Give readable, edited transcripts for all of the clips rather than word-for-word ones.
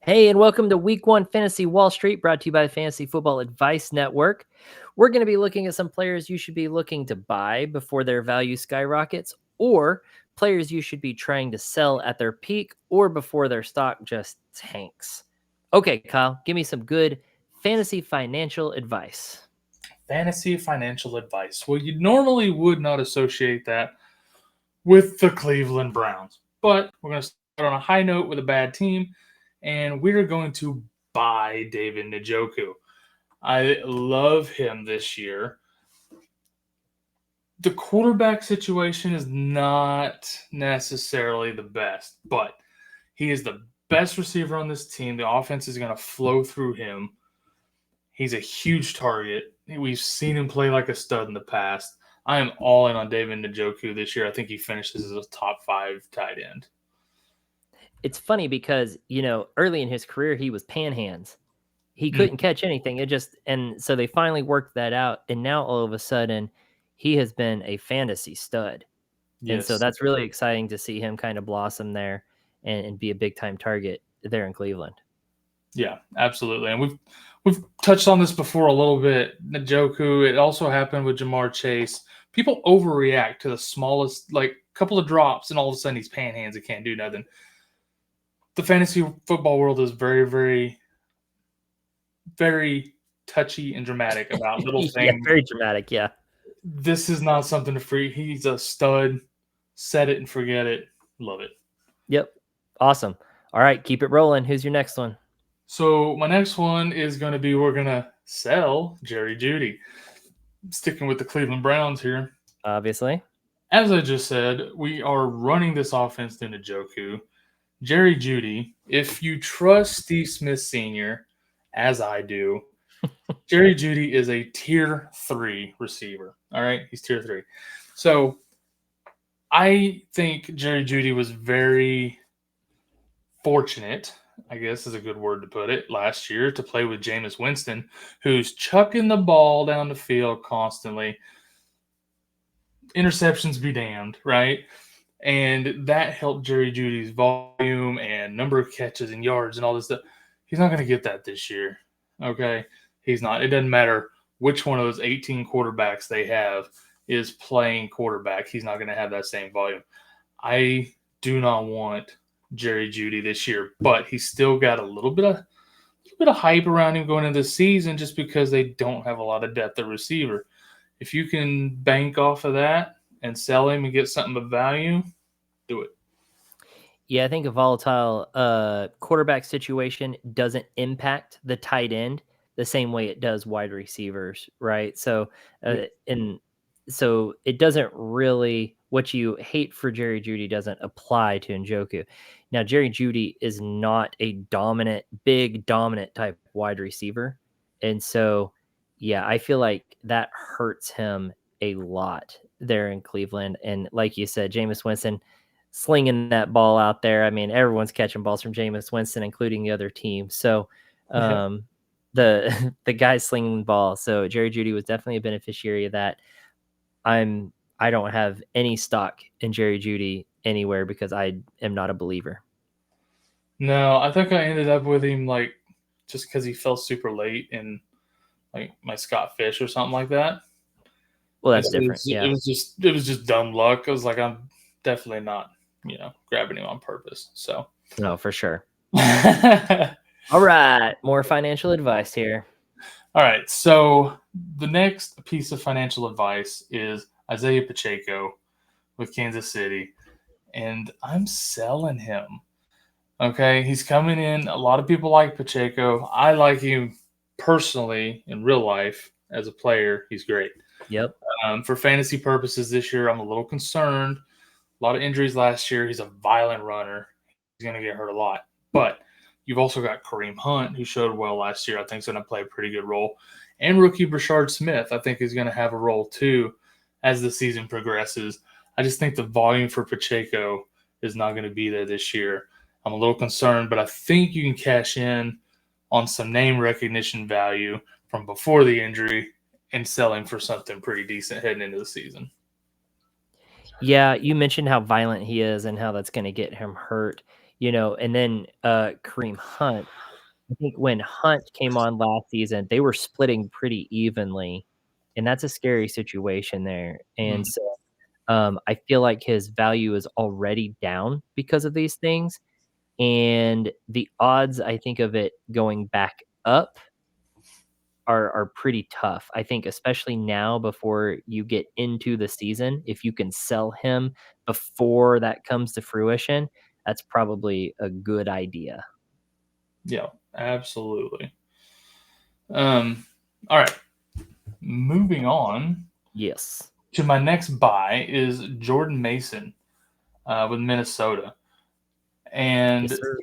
Hey, and welcome to Week 1 Fantasy Wall Street, brought to you by the Fantasy Football Advice Network. We're going to be looking at some players you should be looking to buy before their value skyrockets, or players you should be trying to sell at their peak or before their stock just tanks. Okay, Kyle, give me some good fantasy financial advice. Fantasy financial advice. Well, you normally would not associate that with the Cleveland Browns, but we're going to start on a high note with a bad team, and we're going to buy David Njoku. I love him this year. The quarterback situation is not necessarily the best, but he is the best receiver on this team. The offense is going to flow through him. He's a huge target. We've seen him play like a stud in the past. I am all in on David Njoku this year. I think he finishes as a top 5 tight end. It's funny because, early in his career, he was panhands. He couldn't catch anything. And so they finally worked that out. And now all of a sudden he has been a fantasy stud. Yes. And so that's really exciting to see him kind of blossom there and be a big time target there in Cleveland. Yeah, absolutely. And we've touched on this before a little bit. Njoku, it also happened with Jamar Chase. People overreact to the smallest, couple of drops, and all of a sudden he's panhands and can't do nothing. The fantasy football world is very, very, very touchy and dramatic about little things. Yeah, very dramatic, yeah. This is not something to free. He's a stud. Set it and forget it. Love it. Yep. Awesome. All right, keep it rolling. Who's your next one? So my next one is going to be we're going to sell Jeudy. Sticking with the Cleveland Browns here. Obviously. As I just said, we are running this offense through Njoku. Jeudy, if you trust Steve Smith Sr., as I do, Jeudy is a tier 3 receiver. All right? He's tier 3. So I think Jeudy was very fortunate, I guess is a good word to put it, last year to play with Jameis Winston, who's chucking the ball down the field constantly. Interceptions be damned, right? And that helped Jeudy's volume and number of catches and yards and all this stuff. He's not going to get that this year, okay? He's not. It doesn't matter which one of those 18 quarterbacks they have is playing quarterback. He's not going to have that same volume. I do not want Jeudy this year, but he's still got a little bit of hype around him going into the season just because they don't have a lot of depth at receiver. If you can bank off of that and sell him and get something of value, do it. Yeah, I think a volatile quarterback situation doesn't impact the tight end the same way it does wide receivers, right? So, so it doesn't really, what you hate for Jeudy doesn't apply to Njoku. Now, Jeudy is not a big dominant type wide receiver. And so, yeah, I feel like that hurts him a lot there in Cleveland. And like you said, Jameis Winston slinging that ball out there. I mean, everyone's catching balls from Jameis Winston, including the other team. So the guy's slinging the ball. So Jeudy was definitely a beneficiary of that. I don't have any stock in Jeudy anywhere because I am not a believer. No, I think I ended up with him just because he fell super late in my Scott Fish or something like that. Well, that's different. It was just dumb luck. I was like, I'm definitely not, grabbing him on purpose. So no, for sure. All right, more financial advice here. All right, so the next piece of financial advice is Isiah Pacheco with Kansas City, and I'm selling him. Okay, he's coming in. A lot of people like Pacheco. I like him personally in real life as a player. He's great. Yep. For fantasy purposes this year, I'm a little concerned. A lot of injuries last year. He's a violent runner. He's going to get hurt a lot. But you've also got Kareem Hunt, who showed well last year. I think is going to play a pretty good role. And rookie Brashard Smith, I think, is going to have a role too as the season progresses. I just think the volume for Pacheco is not going to be there this year. I'm a little concerned, but I think you can cash in on some name recognition value from before the injury and sell him for something pretty decent heading into the season. Yeah, you mentioned how violent he is and how that's gonna get him hurt, and then, Kareem Hunt. I think when Hunt came on last season, they were splitting pretty evenly, and that's a scary situation there, and Mm, so, I feel like his value is already down because of these things, and the odds, I think, of it going back up are pretty tough. I think especially now before you get into the season, if you can sell him before that comes to fruition, that's probably a good idea. yeah, absolutely. All right, moving on Yes. to my next buy is Jordan Mason with Minnesota. Yes, And sir.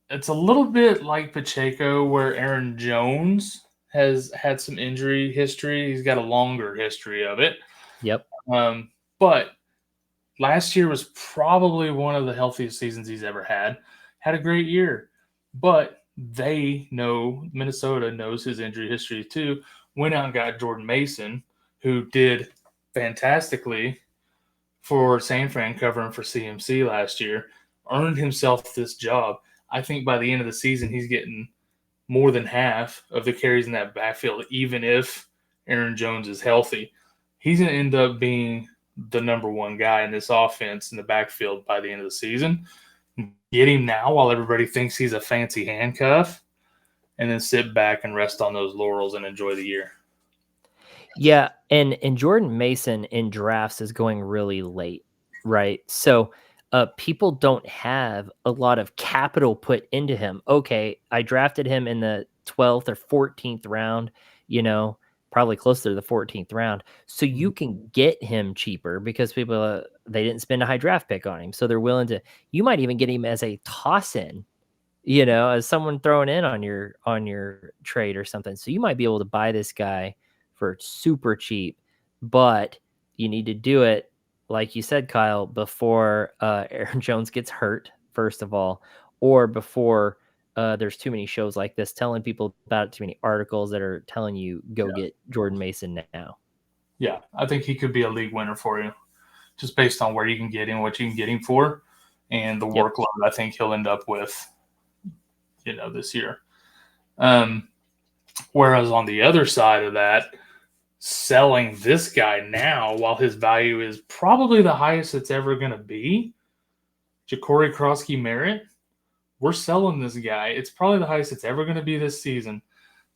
it's a little bit like Pacheco, where Aaron Jones has had some injury history. He's got a longer history of it. Yep. But last year was probably one of the healthiest seasons he's ever had. Had a great year. But they know, Minnesota knows his injury history too. Went out and got Jordan Mason, who did fantastically for San Fran covering for CMC last year, earned himself this job. I think by the end of the season, he's getting more than half of the carries in that backfield, even if Aaron Jones is healthy. He's going to end up being the number one guy in this offense in the backfield by the end of the season. Get him now while everybody thinks he's a fancy handcuff, and then sit back and rest on those laurels and enjoy the year. Yeah, and Jordan Mason in drafts is going really late, right? So, people don't have a lot of capital put into him. Okay, I drafted him in the 12th or 14th round, probably closer to the 14th round. So you can get him cheaper because people they didn't spend a high draft pick on him. So they're willing to you might even get him as a toss in, as someone throwing in on your trade or something. So you might be able to buy this guy for super cheap, but you need to do it, like you said, Kyle, before Aaron Jones gets hurt, first of all, or before there's too many shows like this telling people about it, too many articles that are telling you go Yeah. get Jordan Mason now. Yeah, I think he could be a league winner for you, just based on where you can get him, what you can get him for, and the Yep. workload I think he'll end up with, this year. Um, Whereas on the other side of that, selling this guy now while his value is probably the highest it's ever going to be, Jacory Croskey-Merritt, we're selling this guy. It's probably the highest it's ever going to be this season.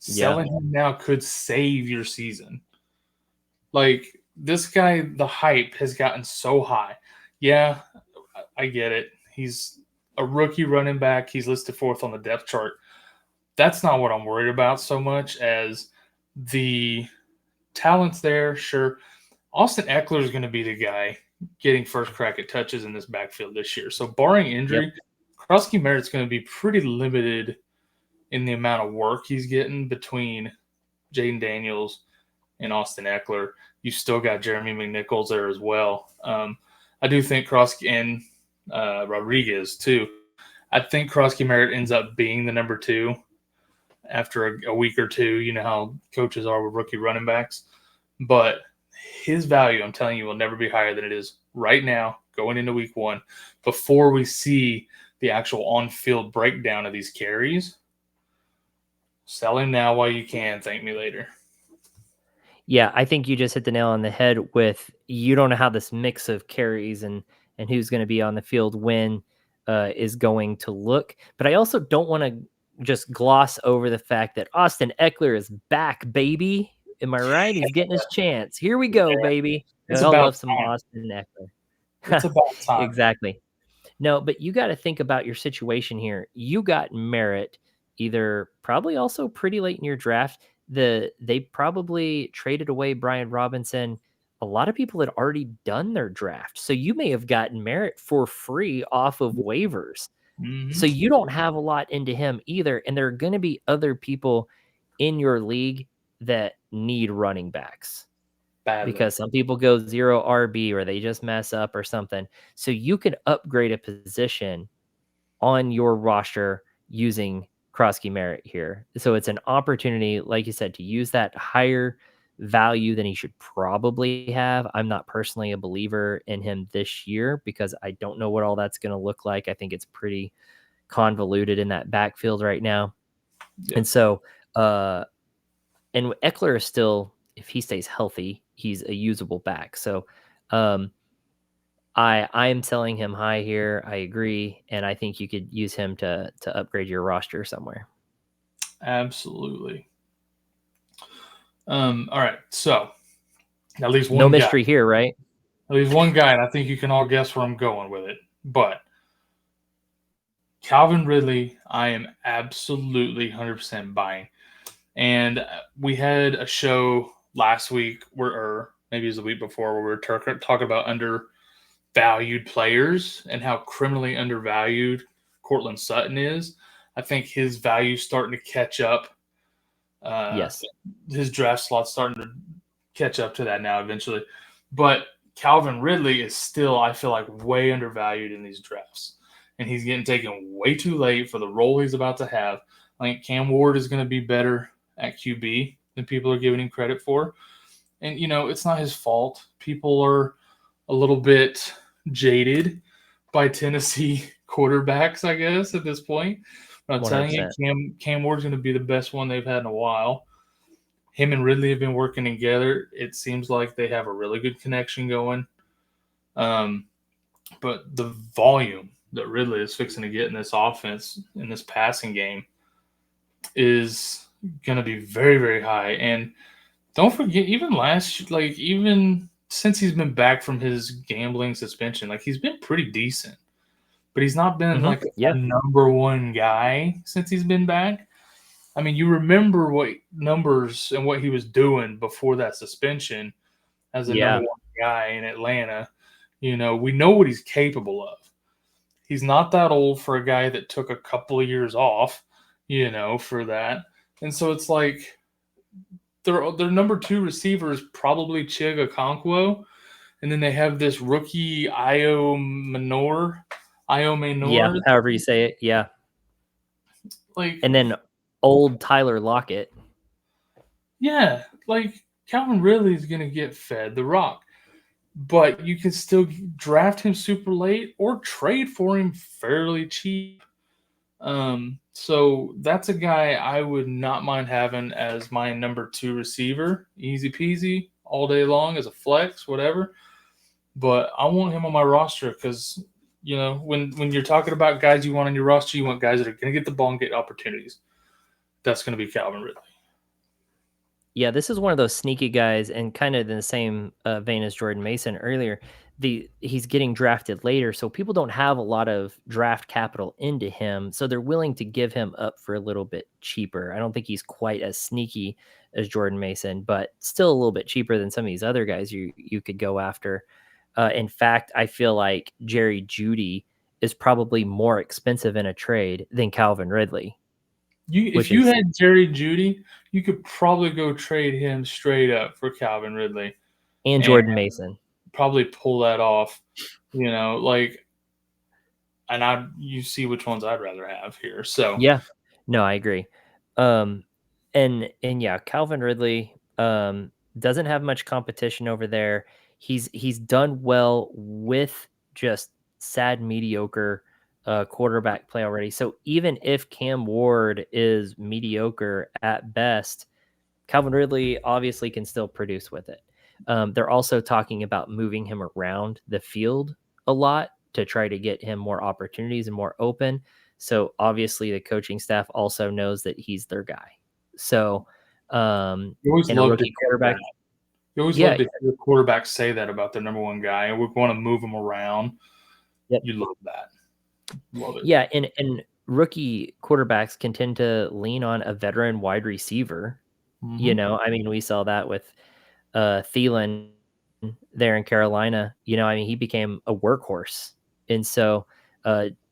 Yeah. Selling him now could save your season. Like, this guy, the hype has gotten so high. Yeah, I get it. He's a rookie running back. He's listed fourth on the depth chart. That's not what I'm worried about so much as the talent's there. Sure, Austin Eckler is going to be the guy getting first crack at touches in this backfield this year. So barring Yep. injury, Croskey-Merritt's going to be pretty limited in the amount of work he's getting between Jaden Daniels and Austin Eckler. You still got Jeremy McNichols there as well. I do think Croskey and Rodriguez too. I think Croskey-Merritt ends up being the number two after a week or two. You know how coaches are with rookie running backs. But his value, I'm telling you, will never be higher than it is right now going into week one before we see the actual on-field breakdown of these carries. Sell him now while you can. Thank me later. Yeah, I think you just hit the nail on the head with you don't know how this mix of carries and who's going to be on the field when is going to look. But I also don't want to just gloss over the fact that Austin Eckler is back, baby. Am I right? He's getting his chance. Here we go, Yeah, baby. it's I about love some time. Austin It's Eckler. about time. Exactly. No, but you got to think about your situation here. You got Merritt either probably also pretty late in your draft. They probably traded away Brian Robinson. A lot of people had already done their draft. So you may have gotten Merritt for free off of waivers. So Mm-hmm. you don't have a lot into him either. And there are going to be other people in your league that need running backs Badly. because some people go 0 RB or they just mess up or something. So you can upgrade a position on your roster using Croskey-Merritt here. So it's an opportunity, like you said, to use that higher value than he should probably have. I'm not personally a believer in him this year because I don't know what all that's going to look like. I think it's pretty convoluted in that backfield right now. Yep. And so, and Eckler is still, if he stays healthy, he's a usable back. So, I am selling him high here. I agree, and I think you could use him to upgrade your roster somewhere. Absolutely. All right, so at least one No guy. mystery here, right? At least one guy, and I think you can all guess where I'm going with it. But Calvin Ridley, I am absolutely 100% buying. And we had a show last week, or maybe it was the week before, where we were talking about undervalued players and how criminally undervalued Courtland Sutton is. I think his value's starting to catch up. Yes. His draft slot's starting to catch up to that now eventually. But Calvin Ridley is still, I feel like, way undervalued in these drafts. And he's getting taken way too late for the role he's about to have. I think Cam Ward is going to be better at QB than people are giving him credit for. And, it's not his fault. People are a little bit jaded by Tennessee quarterbacks, I guess, at this point. But I'm telling you, Cam Ward's going to be the best one they've had in a while. Him and Ridley have been working together. It seems like they have a really good connection going. But the volume that Ridley is fixing to get in this offense, in this passing game, is going to be very, very high. And don't forget, even since he's been back from his gambling suspension, he's been pretty decent. But he's not been a number one guy since he's been back. I mean, you remember what numbers and what he was doing before that suspension as a number one guy in Atlanta. We know what he's capable of. He's not that old for a guy that took a couple of years off, for that. And so it's like their number two receiver is probably Chig Okonkwo. And then they have this rookie Io Manor. Yeah, however you say it. Yeah. And then old Tyler Lockett. Yeah, Calvin Ridley is going to get fed the rock. But you can still draft him super late or trade for him fairly cheap. So that's a guy I would not mind having as my number two receiver. Easy peasy, all day long as a flex, whatever. But I want him on my roster because, when you're talking about guys you want on your roster, you want guys that are going to get the ball and get opportunities. That's going to be Calvin Ridley. Yeah, this is one of those sneaky guys, and kind of in the same vein as Jordan Mason earlier. He's getting drafted later, so people don't have a lot of draft capital into him, so they're willing to give him up for a little bit cheaper. I don't think he's quite as sneaky as Jordan Mason, but still a little bit cheaper than some of these other guys you could go after. In fact, I feel like Jerry Jeudy is probably more expensive in a trade than Calvin Ridley. If you had Jerry Jeudy, you could probably go trade him straight up for Calvin Ridley and Jordan Mason. Probably pull that off, and you see which ones I'd rather have here. So yeah, no, I agree. And yeah, Calvin Ridley doesn't have much competition over there. He's done well with just sad mediocre quarterback play already. So even if Cam Ward is mediocre at best, Calvin Ridley obviously can still produce with it. They're also talking about moving him around the field a lot to try to get him more opportunities and more open. So obviously the coaching staff also knows that he's their guy. So you always and love a rookie quarterback. You always love to hear quarterbacks say that about their number one guy, and we want to move him around. Yep. You love that. Love it. Yeah, and rookie quarterbacks can tend to lean on a veteran wide receiver. Mm-hmm. I mean, we saw that with Thielen there in Carolina. He became a workhorse. And so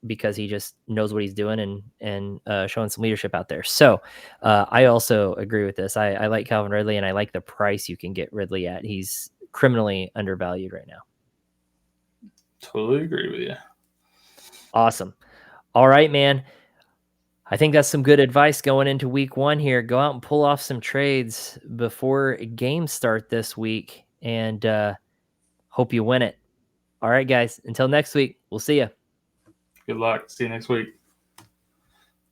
because he just knows what he's doing and showing some leadership out there. So I also agree with this. I like Calvin Ridley, and I like the price you can get Ridley at. He's criminally undervalued right now. Totally agree with you. Awesome. All right, man. I think that's some good advice going into week 1 here. Go out and pull off some trades before games start this week, and hope you win it. All right, guys. Until next week, we'll see you. Good luck. See you next week.